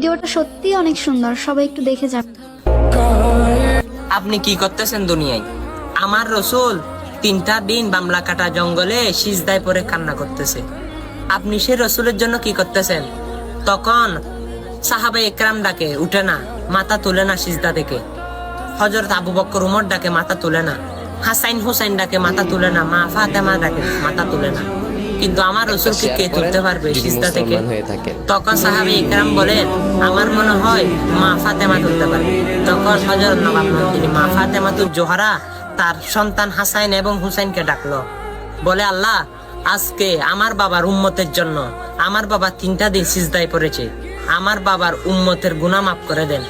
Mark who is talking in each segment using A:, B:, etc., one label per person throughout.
A: ভিডিওটা সত্যিই অনেক সুন্দর, সবাই একটু দেখে যাবেন।
B: আপনি কি করতেছেন দুনিয়ায়? আমার রসুল 3টা দিন বামলা কাটা জঙ্গলে সিজদায় পড়ে কান্না করতেছে। আপনি সে রসুলের জন্য কি করতেছেন? তখন সাহাবা একরাম ডাকে, উঠে না, মাথা তুলে না সিজদা থেকে। হযরত আবু বকর উমর ডাকে, মাথা তুলে না। হাসাইন হুসাইন ডাকে, মাথা তুলে না। মা ফাতেমা ডাকে, মাথা তুলে না। কিন্তু আমার রসুলকে কে তুলতে পারবে সিজদা থেকে? তখন সাহাবী ইকরাম বলেন, আমার মনে হয় মা ফাতেমা তুলতে পারবে। তখন হযরত নবাব মন্ত্রী মা ফাতেমাতুজ জোহরা তার সন্তান হাসাইন এবং হুসাইনকে ডাকলো, বলে, আল্লাহ, আজকে আমার বাবার উম্মতের জন্য আমার বাবা 3টা দিন সিজদায় পড়েছে, আমার বাবার উম্মতের গুনাহ মাফ করে দেন।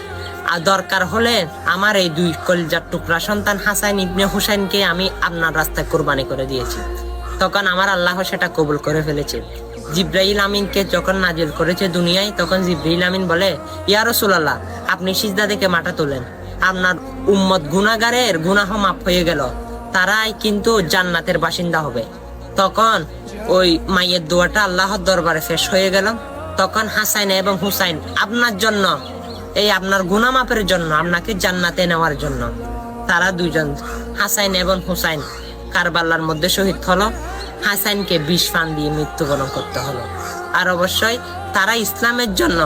B: আর দরকার হলে আমার এই 2 কলিজার টুকরা সন্তান হাসাইন ইবনে হুসাইনকে আমি আপনার রাস্তায় কুরবানি করে দিয়েছি। তখন আমার আল্লাহ সেটা কবুল করে ফেলেছে। জিব্রাইল আমিনকে যখন নাজিল করেছে দুনিয়ায়, তখন জিব্রাইল আমিন বলে, ইয়া রাসূলুল্লাহ, আপনি সিজদা থেকে মাথা তোলেন, আপনার উম্মত গুনাহগারের গুনাহ মাফ হয়ে গেল, তারাই কিন্তু জান্নাতের বাসিন্দা হবে। তখন ওই মায়ের দোয়াটা আল্লাহর দরবারে পেশ হয়ে গেল। তখন হাসাইন এবং হুসাইন আপনার জন্য, এই আপনার গুনাহ মাফের জন্য, আপনাকে জান্নাতে নেওয়ার জন্য, তারা 2জন হাসাইন এবং হুসাইন কারবালার মধ্যে শহীদ হলো। হাসাইনকে 20 ফান দিয়ে মৃত্যুবরণ করতে হলো। আর অবশ্যই তারা ইসলামের জন্য,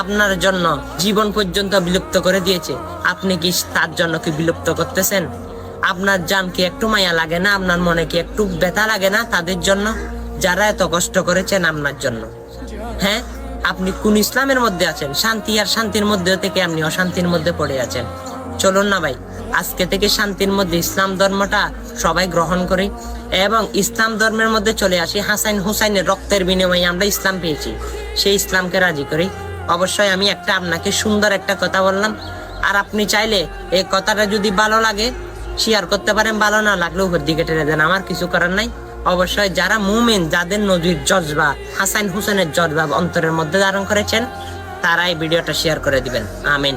B: আপনার জন্য জীবন পর্যন্ত বিলুপ্ত করে দিয়েছে। আপনি কি তার জন্য কি বিলুপ্ত করতেছেন? আপনার জান কি একটু মায়া লাগে না? আপনার মনে কি একটু ব্যথা লাগে না তাদের জন্য, যারা এত কষ্ট করেছেন আপনার জন্য? হ্যাঁ, আপনি কোন ইসলামের মধ্যে আছেন? শান্তি আর শান্তির মধ্যে থেকে আপনি অশান্তির মধ্যে পড়ে আছেন। চলুন না ভাই, আজকে থেকে শান্তির মধ্যে ইসলাম ধর্মটা সবাই গ্রহণ করি এবং ইসলাম ধর্মের মধ্যে চলে আসি। হাসাইন হুসাইনের রক্তের বিনিময়ে আমরা ইসলাম পেয়েছি, সেই ইসলামকে রাজি করি। অবশ্যই আমি আপনাকে সুন্দর একটা কথা বললাম, আর আপনি চাইলে এই কথাটা যদি ভালো লাগে শেয়ার করতে পারেন, ভালো না লাগলে উপর দিকে টেনে দেন, আমার কিছু করার নাই। অবশ্যই যারা মুমিন, যাদের নবীর জজবা, হাসাইন হুসেনের জজবা অন্তরের মধ্যে ধারণ করেছেন, তারা এই ভিডিওটা শেয়ার করে দিবেন। আমিন।